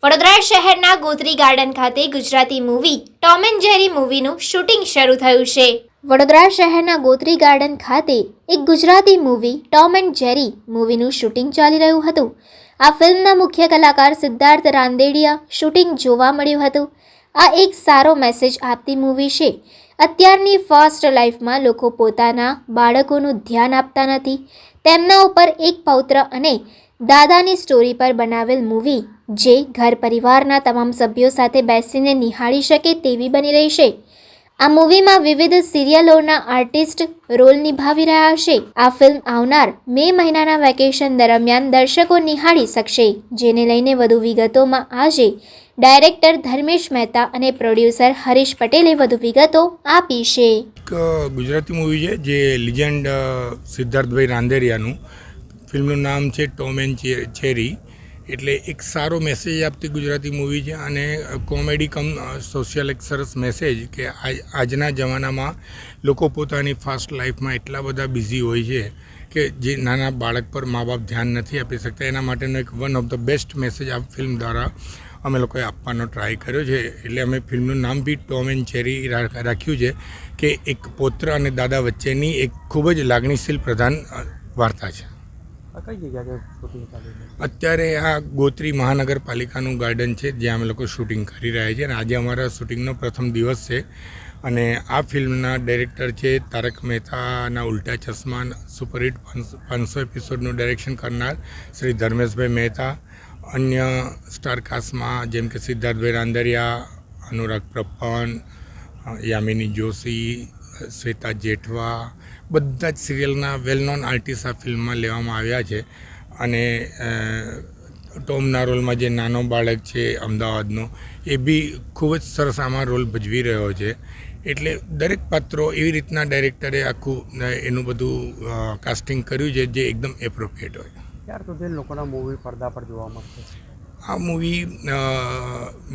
વડોદરા શહેરના ગોત્રી ગાર્ડન ખાતે Gujarati movie Tom and Jerry મૂવીનું શૂટિંગ શરૂ થયું છે. વડોદરા શહેરના ગોત્રી ગાર્ડન ખાતે એક Gujarati movie Tom and Jerry મૂવીનું શૂટિંગ ચાલી રહ્યું હતું. આ ફિલ્મના મુખ્ય કલાકાર સિદ્ધાર્થ રાંદેડિયા શૂટિંગ જોવા મળ્યું હતું. આ એક સારો મેસેજ આપતી મૂવી છે. અત્યારની ફાસ્ટ લાઈફમાં લોકો પોતાના બાળકોનું ધ્યાન આપતા નથી. તેમના ઉપર એક પૌત્ર અને દાદાની સ્ટોરી પર બનાવેલ મૂવી જે ઘર પરિવારના તમામ સભ્યો સાથે બેસીને નિહાળી શકે તેવી બની રહી છે. આ મૂવીમાં વિવિધ સિરિયલોના આર્ટિસ્ટ રોલ નિભાવી રહ્યા છે. આ ફિલ્મ આવનાર મે મહિનાના વેકેશન દરમિયાન દર્શકો નિહાળી શકશે, જેને લઈને વધુ વિગતોમાં આજે ડાયરેક્ટર ધર્મેશ મહેતા અને પ્રોડ્યુસર હરીશ પટેલે વધુ વિગતો આપી છે. ગુજરાતી મૂવી છે જે લિજેન્ડ સિદ્ધાર્થભાઈ રાંદેરિયાનું. ફિલ્મનું નામ છે ટોમ એન્ડ ચેરી. એટલે એક સારો મેસેજ આપતી ગુજરાતી મૂવી છે અને કોમેડી કમ સોશિયલ એક સરસ મેસેજ કે આજના જમાનામાં લોકો પોતાની ફાસ્ટ લાઈફમાં એટલા બધા બિઝી હોય છે કે જે નાના બાળક પર મા બાપ ધ્યાન નથી આપી શકતા. એના માટેનો એક one of the best message આ ફિલ્મ દ્વારા અમે લોકોએ આપવાનો ટ્રાય કર્યો છે. એટલે અમે ફિલ્મનું નામ બી ટોમ એન્ડ ચેરી રાખ્યું છે કે એક પુત્ર અને દાદા વચ્ચેની એક ખૂબ જ લાગણીશીલ પ્રધાન વાર્તા છે. કઈ જગ્યાએ શૂટિંગ ચાલુ છે? અત્યારે આ ગોત્રી મહાનગરપાલિકાનું ગાર્ડન છે જ્યાં અમે લોકો શૂટિંગ કરી રહ્યા છીએ અને આજે અમારા શૂટિંગનો પ્રથમ દિવસ છે. અને આ ફિલ્મના ડાયરેક્ટર છે તારક મહેતાના ઉલ્ટા ચશ્મા સુપરહિટ 500 એપિસોડનું ડાયરેક્શન કરનાર શ્રી ધર્મેશભાઈ મહેતા. અન્ય સ્ટારકાસ્ટમાં જેમ કે સિદ્ધાર્થભાઈ રાંદેરિયા, અનુરાગ પ્રપન, યામિની જોશી, શ્વેતા જેઠવા, બધા જ સિરિયલના વેલ નોન આર્ટિસ્ટ આ ફિલ્મમાં લેવામાં આવ્યા છે. અને ટોમના રોલમાં જે નાનો બાળક છે અમદાવાદનો, એ બી ખૂબ જ સરસ આમાં રોલ ભજવી રહ્યો છે. એટલે દરેક પાત્રો એવી રીતના ડાયરેક્ટરે આખું એનું બધું કાસ્ટિંગ કર્યું છે જે એકદમ એપ્રોપ્રિએટ હોય. ત્યાર સુધી લોકોના મૂવી પડદા પર જોવા મળશે. આ મૂવી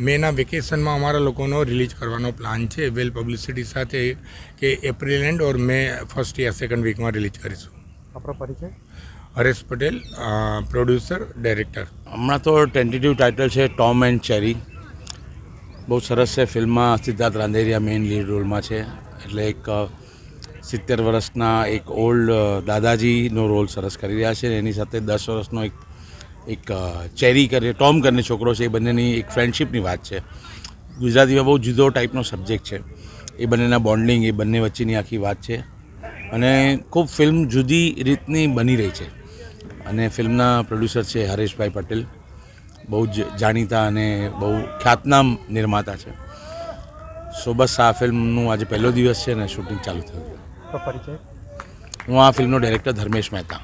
મેના વેકેશનમાં અમારા લોકોનો રિલીઝ કરવાનો પ્લાન છે વેલ પબ્લિસિટી સાથે કે April and or May first yeah second વીકમાં રિલીઝ કરીશું. આપણો પરિચય? Haresh Patel, producer director. હમણાં તો ટેન્ટેટિવ ટાઇટલ છે ટોમ એન્ડ ચેરી. બહુ સરસ છે. ફિલ્મમાં સિદ્ધાર્થ રાંદેરિયા મેઇન લીડ રોલમાં છે. એટલે એક 70 વર્ષના એક ઓલ્ડ દાદાજીનો રોલ સરસ કરી રહ્યા છે. એની સાથે 10 વર્ષનો એક ચેરી કરીને ટોમ કરીને છોકરો છે. એ બંનેની એક ફ્રેન્ડશિપની વાત છે. ગુજરાતીમાં બહુ જુદો ટાઈપનો સબ્જેક્ટ છે. એ બંનેના બોન્ડિંગ, એ બંને વચ્ચેની આખી વાત છે. અને ખૂબ ફિલ્મ જુદી રીતની બની રહી છે. અને ફિલ્મના પ્રોડ્યુસર છે હરેશભાઈ પટેલ. બહુ જ જાણીતા અને બહુ ખ્યાતનામ નિર્માતા છે. સો બસ આ ફિલ્મનું આજે પહેલો દિવસ છે અને શૂટિંગ ચાલુ થયું છે. તો પરિચય? હું આ ફિલ્મનો ડાયરેક્ટર ધર્મેશ મહેતા.